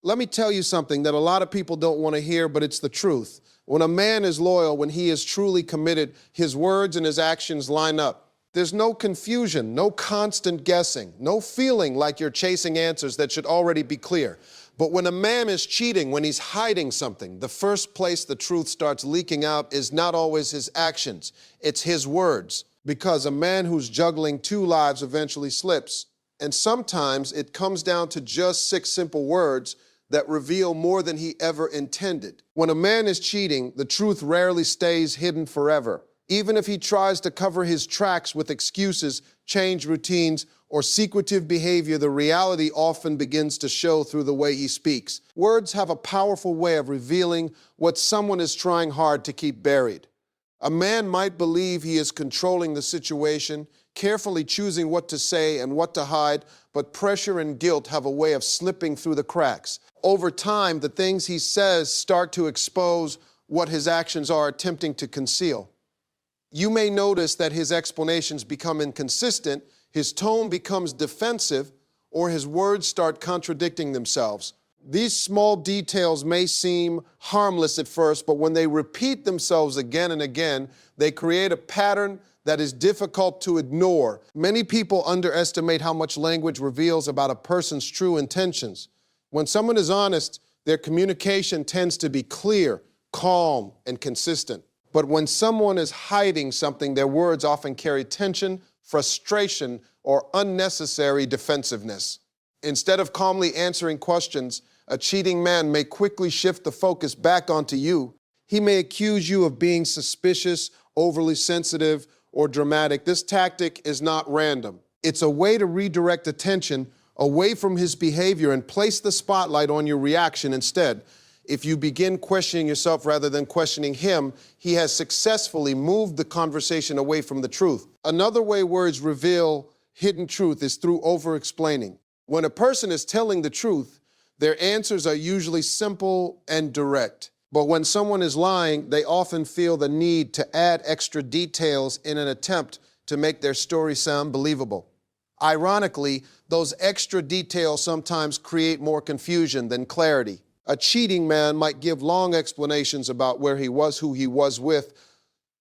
Let me tell you something that a lot of people don't want to hear, but it's the truth. When a man is loyal, when he is truly committed, his words and his actions line up. There's no confusion, no constant guessing, no feeling like you're chasing answers that should already be clear. But when a man is cheating, when he's hiding something, the first place the truth starts leaking out is not always his actions, it's his words. Because a man who's juggling two lives eventually slips. And sometimes it comes down to just 6 simple words that reveal more than he ever intended. When a man is cheating, the truth rarely stays hidden forever. Even if he tries to cover his tracks with excuses, change routines, or secretive behavior, the reality often begins to show through the way he speaks. Words have a powerful way of revealing what someone is trying hard to keep buried. A man might believe he is controlling the situation, carefully choosing what to say and what to hide, but pressure and guilt have a way of slipping through the cracks. Over time, the things he says start to expose what his actions are attempting to conceal. You may notice that his explanations become inconsistent, his tone becomes defensive, or his words start contradicting themselves. These small details may seem harmless at first, but when they repeat themselves again and again, they create a pattern that is difficult to ignore. Many people underestimate how much language reveals about a person's true intentions. When someone is honest, their communication tends to be clear, calm, and consistent. But when someone is hiding something, their words often carry tension, frustration, or unnecessary defensiveness. Instead of calmly answering questions, a cheating man may quickly shift the focus back onto you. He may accuse you of being suspicious, overly sensitive, or dramatic. This tactic is not random. It's a way to redirect attention away from his behavior and place the spotlight on your reaction instead. If you begin questioning yourself rather than questioning him, he has successfully moved the conversation away from the truth. Another way words reveal hidden truth is through over-explaining. When a person is telling the truth, their answers are usually simple and direct. But when someone is lying, they often feel the need to add extra details in an attempt to make their story sound believable. Ironically, those extra details sometimes create more confusion than clarity. A cheating man might give long explanations about where he was, who he was with,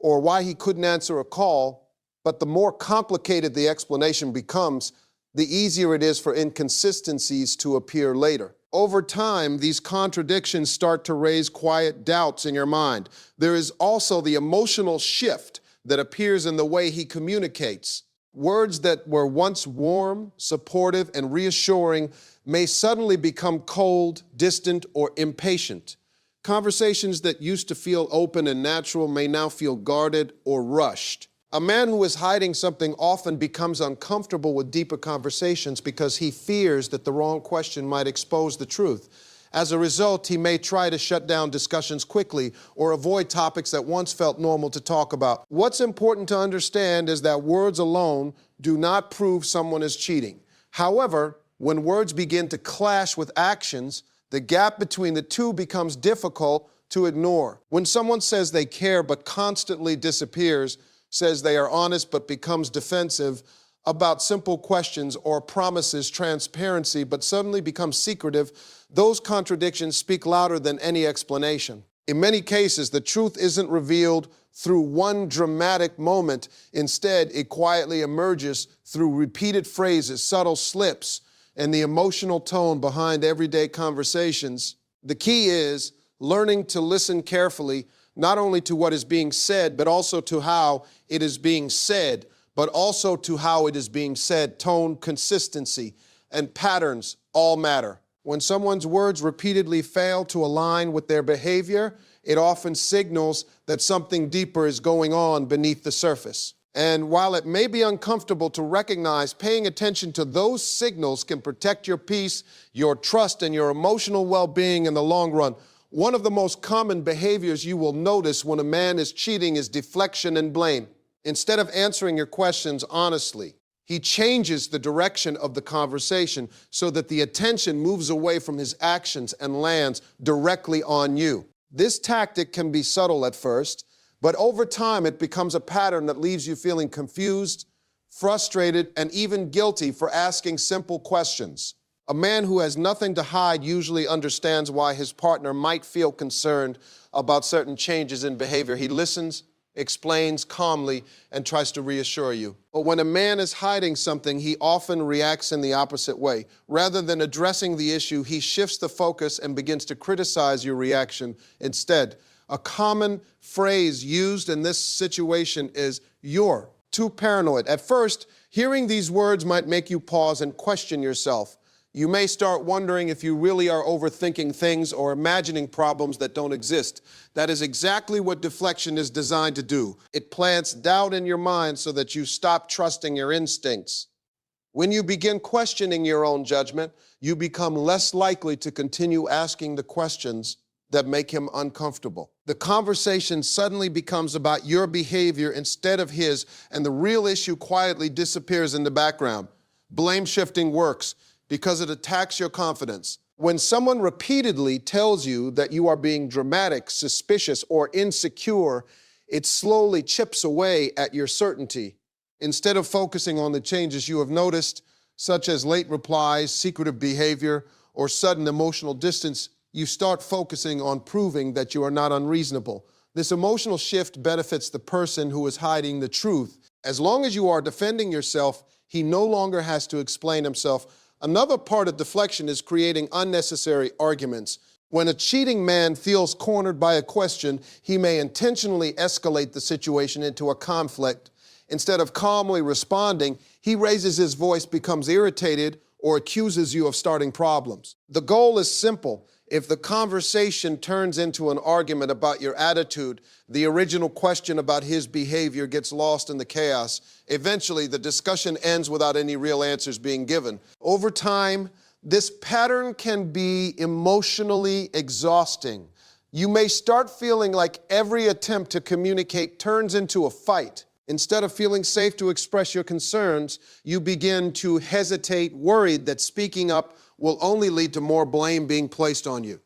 or why he couldn't answer a call, but the more complicated the explanation becomes, the easier it is for inconsistencies to appear later. Over time, these contradictions start to raise quiet doubts in your mind. There is also the emotional shift that appears in the way he communicates. Words that were once warm, supportive, and reassuring may suddenly become cold, distant, or impatient. Conversations that used to feel open and natural may now feel guarded or rushed. A man who is hiding something often becomes uncomfortable with deeper conversations because he fears that the wrong question might expose the truth. As a result, he may try to shut down discussions quickly or avoid topics that once felt normal to talk about. What's important to understand is that words alone do not prove someone is cheating. However, when words begin to clash with actions, the gap between the two becomes difficult to ignore. When someone says they care but constantly disappears, says they are honest but becomes defensive about simple questions, or promises transparency but suddenly becomes secretive, those contradictions speak louder than any explanation. In many cases, the truth isn't revealed through one dramatic moment. Instead, it quietly emerges through repeated phrases, subtle slips, and the emotional tone behind everyday conversations. The key is learning to listen carefully, not only to what is being said, but also to how it is being said, but also to how it is being said. Tone, consistency, and patterns all matter. When someone's words repeatedly fail to align with their behavior, it often signals that something deeper is going on beneath the surface. And while it may be uncomfortable to recognize, paying attention to those signals can protect your peace, your trust, and your emotional well-being in the long run. One of the most common behaviors you will notice when a man is cheating is deflection and blame. Instead of answering your questions honestly, he changes the direction of the conversation so that the attention moves away from his actions and lands directly on you. This tactic can be subtle at first, but over time it becomes a pattern that leaves you feeling confused, frustrated, and even guilty for asking simple questions. A man who has nothing to hide usually understands why his partner might feel concerned about certain changes in behavior. He listens, explains calmly, and tries to reassure you. But when a man is hiding something, he often reacts in the opposite way. Rather than addressing the issue, he shifts the focus and begins to criticize your reaction instead. A common phrase used in this situation is, "You're too paranoid." At first, hearing these words might make you pause and question yourself. You may start wondering if you really are overthinking things or imagining problems that don't exist. That is exactly what deflection is designed to do. It plants doubt in your mind so that you stop trusting your instincts. When you begin questioning your own judgment, you become less likely to continue asking the questions that make him uncomfortable. The conversation suddenly becomes about your behavior instead of his, and the real issue quietly disappears in the background. Blame shifting works because it attacks your confidence. When someone repeatedly tells you that you are being dramatic, suspicious, or insecure, it slowly chips away at your certainty. Instead of focusing on the changes you have noticed, such as late replies, secretive behavior, or sudden emotional distance, you start focusing on proving that you are not unreasonable. This emotional shift benefits the person who is hiding the truth. As long as you are defending yourself, he no longer has to explain himself. Another part of deflection is creating unnecessary arguments. When a cheating man feels cornered by a question, he may intentionally escalate the situation into a conflict. Instead of calmly responding, he raises his voice, becomes irritated, or accuses you of starting problems. The goal is simple. If the conversation turns into an argument about your attitude, the original question about his behavior gets lost in the chaos. Eventually, the discussion ends without any real answers being given. Over time, this pattern can be emotionally exhausting. You may start feeling like every attempt to communicate turns into a fight. Instead of feeling safe to express your concerns, you begin to hesitate, worried that speaking up will only lead to more blame being placed on you.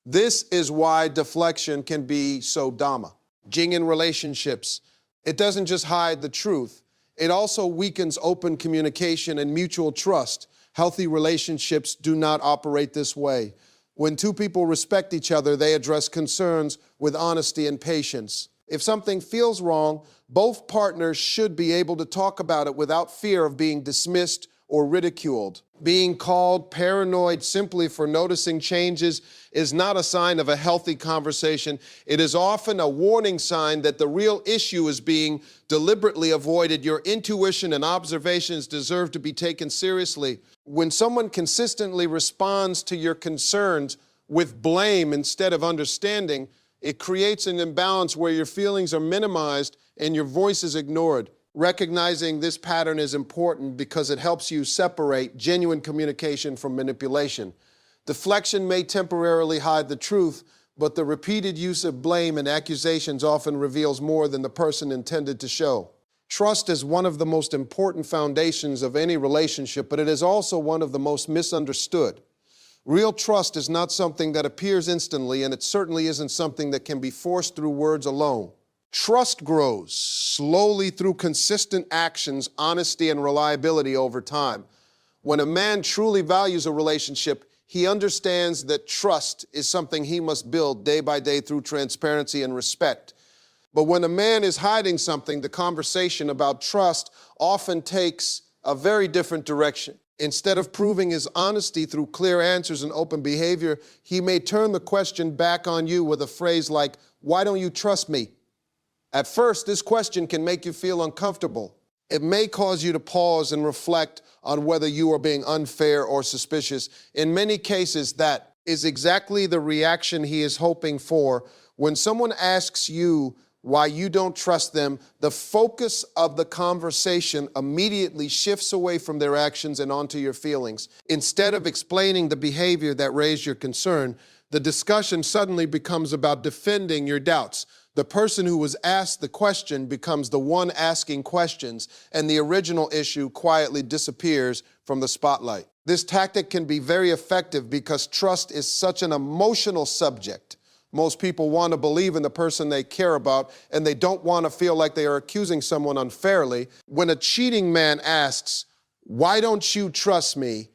This is why deflection can be so damaging in relationships. It doesn't just hide the truth. It also weakens open communication and mutual trust. Healthy relationships do not operate this way. When two people respect each other, they address concerns with honesty and patience. If something feels wrong, both partners should be able to talk about it without fear of being dismissed or ridiculed. Being called paranoid simply for noticing changes is not a sign of a healthy conversation. It is often a warning sign that the real issue is being deliberately avoided. Your intuition and observations deserve to be taken seriously. When someone consistently responds to your concerns with blame instead of understanding, it creates an imbalance where your feelings are minimized and your voice is ignored. Recognizing this pattern is important because it helps you separate genuine communication from manipulation. Deflection may temporarily hide the truth, but the repeated use of blame and accusations often reveals more than the person intended to show. Trust is one of the most important foundations of any relationship, but it is also one of the most misunderstood. Real trust is not something that appears instantly, and it certainly isn't something that can be forced through words alone. Trust grows slowly through consistent actions, honesty, and reliability over time. When a man truly values a relationship, he understands that trust is something he must build day by day through transparency and respect. But when a man is hiding something, the conversation about trust often takes a very different direction. Instead of proving his honesty through clear answers and open behavior, he may turn the question back on you with a phrase like, "Why don't you trust me?" At first, this question can make you feel uncomfortable. It may cause you to pause and reflect on whether you are being unfair or suspicious. In many cases, that is exactly the reaction he is hoping for. When someone asks you why you don't trust them, the focus of the conversation immediately shifts away from their actions and onto your feelings. Instead of explaining the behavior that raised your concern, the discussion suddenly becomes about defending your doubts. The person who was asked the question becomes the one asking questions, and the original issue quietly disappears from the spotlight. This tactic can be very effective because trust is such an emotional subject. Most people want to believe in the person they care about, and they don't want to feel like they are accusing someone unfairly. When a cheating man asks, "Why don't you trust me?"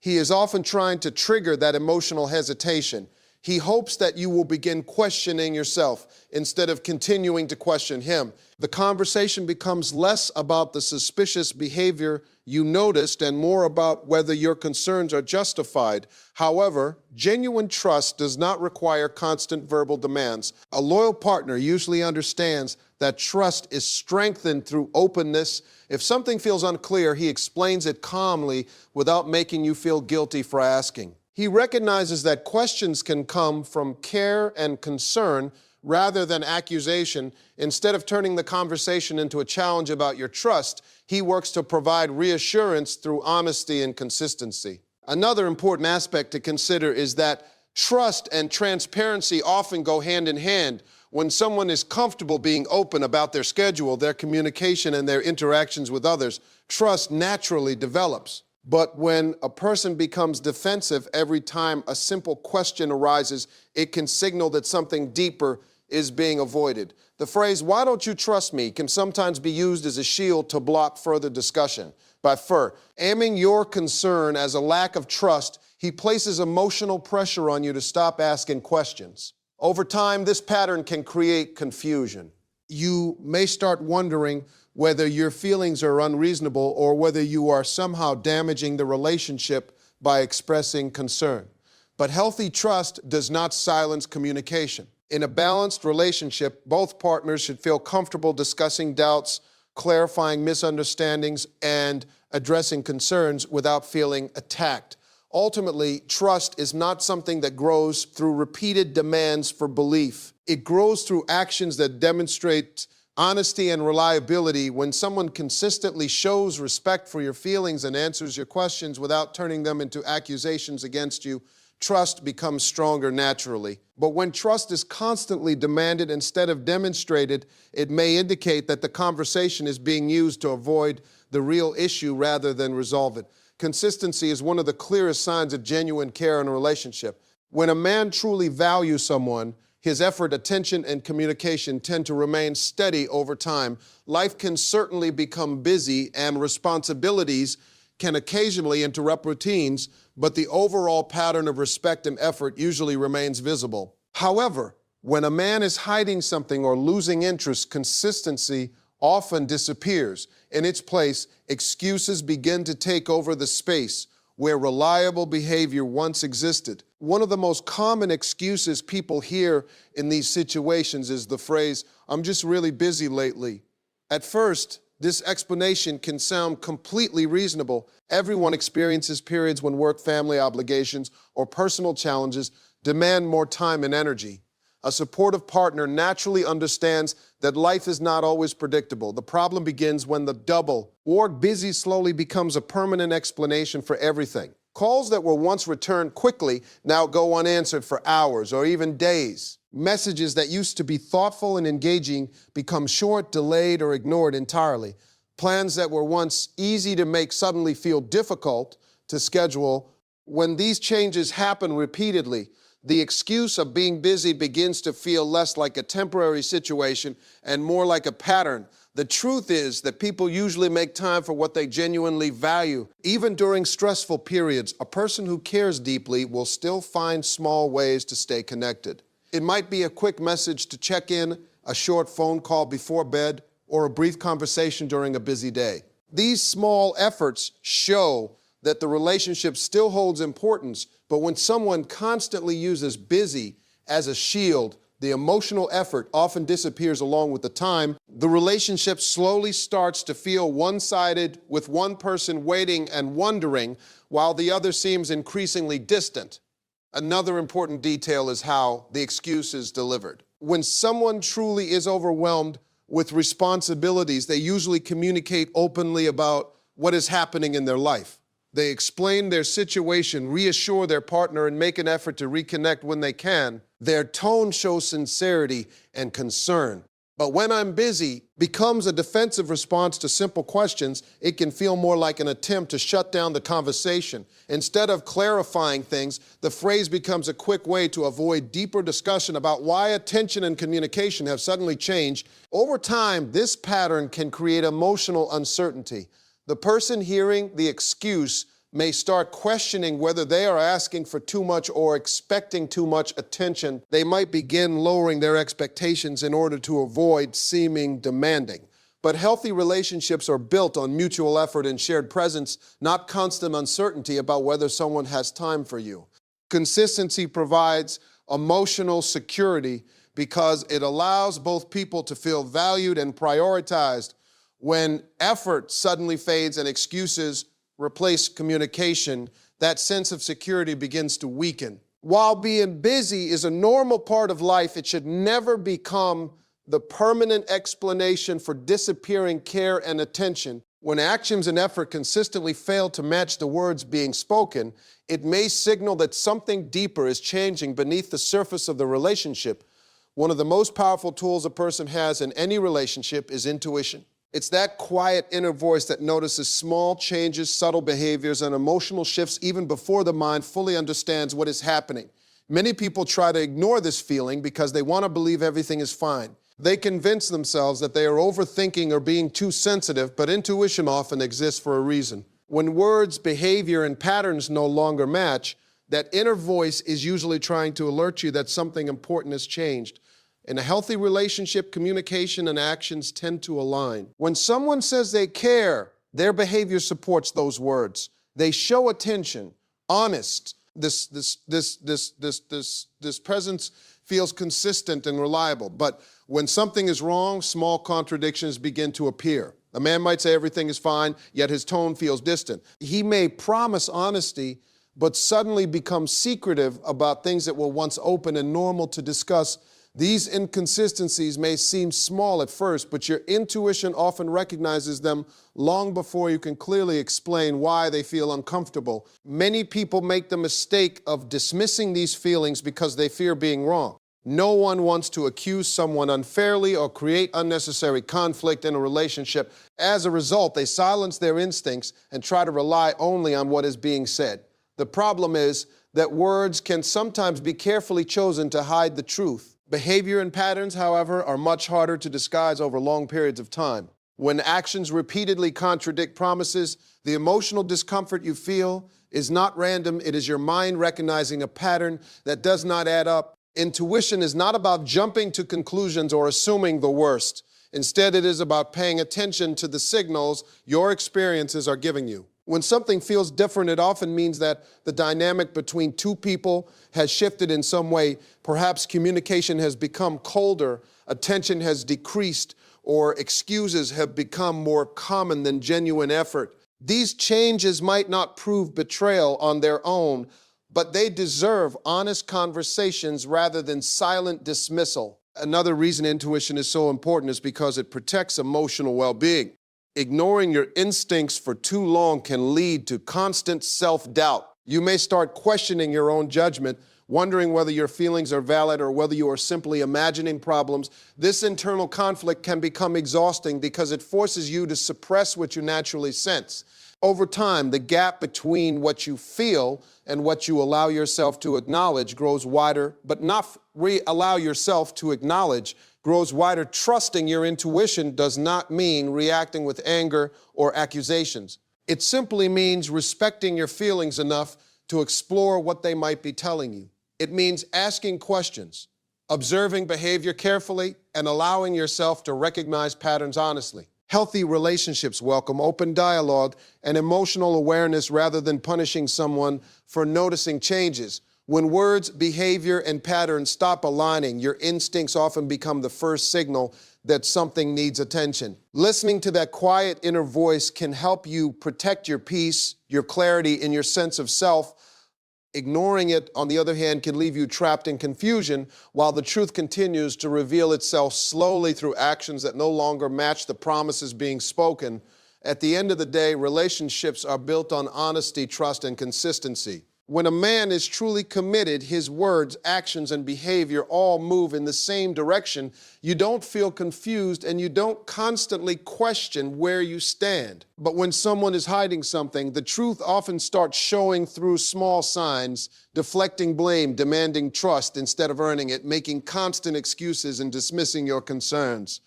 He is often trying to trigger that emotional hesitation. He hopes that you will begin questioning yourself instead of continuing to question him. The conversation becomes less about the suspicious behavior you noticed and more about whether your concerns are justified. However, genuine trust does not require constant verbal demands. A loyal partner usually understands that trust is strengthened through openness. If something feels unclear, he explains it calmly without making you feel guilty for asking. He recognizes that questions can come from care and concern rather than accusation. Instead of turning the conversation into a challenge about your trust, he works to provide reassurance through honesty and consistency. Another important aspect to consider is that trust and transparency often go hand in hand. When someone is comfortable being open about their schedule, their communication, and their interactions with others, trust naturally develops. But when a person becomes defensive every time a simple question arises, it can signal that something deeper is being avoided. The phrase, "Why don't you trust me?" can sometimes be used as a shield to block further discussion. By aiming your concern as a lack of trust, he places emotional pressure on you to stop asking questions. Over time, this pattern can create confusion. You may start wondering whether your feelings are unreasonable or whether you are somehow damaging the relationship by expressing concern. But healthy trust does not silence communication. In a balanced relationship, both partners should feel comfortable discussing doubts, clarifying misunderstandings, and addressing concerns without feeling attacked. Ultimately, trust is not something that grows through repeated demands for belief. It grows through actions that demonstrate honesty and reliability. When someone consistently shows respect for your feelings and answers your questions without turning them into accusations against you, trust becomes stronger naturally. But when trust is constantly demanded instead of demonstrated, it may indicate that the conversation is being used to avoid the real issue rather than resolve it. Consistency is one of the clearest signs of genuine care in a relationship. When a man truly values someone, his effort, attention, and communication tend to remain steady over time. Life can certainly become busy, and responsibilities can occasionally interrupt routines, but the overall pattern of respect and effort usually remains visible. However, when a man is hiding something or losing interest, consistency often disappears. In its place, excuses begin to take over the space where reliable behavior once existed. One of the most common excuses people hear in these situations is the phrase, "I'm just really busy lately." At first, this explanation can sound completely reasonable. Everyone experiences periods when work, family obligations, or personal challenges demand more time and energy. A supportive partner naturally understands that life is not always predictable. The problem begins when the double or busy slowly becomes a permanent explanation for everything. Calls that were once returned quickly now go unanswered for hours or even days. Messages that used to be thoughtful and engaging become short, delayed, or ignored entirely. Plans that were once easy to make suddenly feel difficult to schedule. When these changes happen repeatedly, the excuse of being busy begins to feel less like a temporary situation and more like a pattern. The truth is that people usually make time for what they genuinely value. Even during stressful periods, a person who cares deeply will still find small ways to stay connected. It might be a quick message to check in, a short phone call before bed, or a brief conversation during a busy day. These small efforts show that the relationship still holds importance, but when someone constantly uses busy as a shield, the emotional effort often disappears along with the time. The relationship slowly starts to feel one-sided, with one person waiting and wondering while the other seems increasingly distant. Another important detail is how the excuse is delivered. When someone truly is overwhelmed with responsibilities, they usually communicate openly about what is happening in their life. They explain their situation, reassure their partner, and make an effort to reconnect when they can. Their tone shows sincerity and concern. But when "I'm busy" becomes a defensive response to simple questions, it can feel more like an attempt to shut down the conversation. Instead of clarifying things, the phrase becomes a quick way to avoid deeper discussion about why attention and communication have suddenly changed. Over time, this pattern can create emotional uncertainty. The person hearing the excuse may start questioning whether they are asking for too much or expecting too much attention. They might begin lowering their expectations in order to avoid seeming demanding. But healthy relationships are built on mutual effort and shared presence, not constant uncertainty about whether someone has time for you. Consistency provides emotional security because it allows both people to feel valued and prioritized. When effort suddenly fades and excuses replace communication, that sense of security begins to weaken. While being busy is a normal part of life, it should never become the permanent explanation for disappearing care and attention. When actions and effort consistently fail to match the words being spoken, it may signal that something deeper is changing beneath the surface of the relationship. One of the most powerful tools a person has in any relationship is intuition. It's that quiet inner voice that notices small changes, subtle behaviors, and emotional shifts even before the mind fully understands what is happening. Many people try to ignore this feeling because they want to believe everything is fine. They convince themselves that they are overthinking or being too sensitive, but intuition often exists for a reason. When words, behavior, and patterns no longer match, that inner voice is usually trying to alert you that something important has changed. In a healthy relationship, communication and actions tend to align. When someone says they care, their behavior supports those words. They show attention, honest. This presence feels consistent and reliable. But when something is wrong, small contradictions begin to appear. A man might say everything is fine, yet his tone feels distant. He may promise honesty, but suddenly become secretive about things that were once open and normal to discuss. These inconsistencies may seem small at first, but your intuition often recognizes them long before you can clearly explain why they feel uncomfortable. Many people make the mistake of dismissing these feelings because they fear being wrong. No one wants to accuse someone unfairly or create unnecessary conflict in a relationship. As a result, they silence their instincts and try to rely only on what is being said. The problem is that words can sometimes be carefully chosen to hide the truth. Behavior and patterns, however, are much harder to disguise over long periods of time. When actions repeatedly contradict promises, the emotional discomfort you feel is not random. It is your mind recognizing a pattern that does not add up. Intuition is not about jumping to conclusions or assuming the worst. Instead, it is about paying attention to the signals your experiences are giving you. When something feels different, it often means that the dynamic between two people has shifted in some way. Perhaps communication has become colder, attention has decreased, or excuses have become more common than genuine effort. These changes might not prove betrayal on their own, but they deserve honest conversations rather than silent dismissal. Another reason intuition is so important is because it protects emotional well-being. Ignoring your instincts for too long can lead to constant self-doubt. You may start questioning your own judgment, wondering whether your feelings are valid or whether you are simply imagining problems. This internal conflict can become exhausting because it forces you to suppress what you naturally sense. Over time, the gap between what you feel and what you allow yourself to acknowledge grows wider, but not allow yourself to acknowledge grows wider. Trusting your intuition does not mean reacting with anger or accusations. It simply means respecting your feelings enough to explore what they might be telling you. It means asking questions, observing behavior carefully, and allowing yourself to recognize patterns honestly. Healthy relationships welcome open dialogue and emotional awareness rather than punishing someone for noticing changes. When words, behavior, and patterns stop aligning, your instincts often become the first signal that something needs attention. Listening to that quiet inner voice can help you protect your peace, your clarity, and your sense of self. Ignoring it, on the other hand, can leave you trapped in confusion while the truth continues to reveal itself slowly through actions that no longer match the promises being spoken. At the end of the day, relationships are built on honesty, trust, and consistency. When a man is truly committed, his words, actions, and behavior all move in the same direction. You don't feel confused and you don't constantly question where you stand. But when someone is hiding something, the truth often starts showing through small signs, deflecting blame, demanding trust instead of earning it, making constant excuses and dismissing your concerns.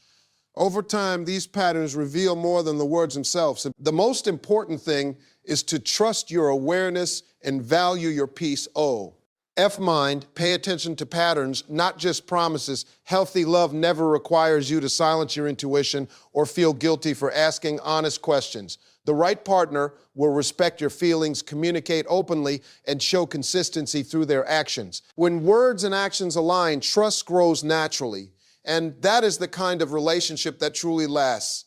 Over time, these patterns reveal more than the words themselves. The most important thing is to trust your awareness and value your peace. O. F mind, pay attention to patterns, not just promises. Healthy love never requires you to silence your intuition or feel guilty for asking honest questions. The right partner will respect your feelings, communicate openly, and show consistency through their actions. When words and actions align, trust grows naturally. And that is the kind of relationship that truly lasts.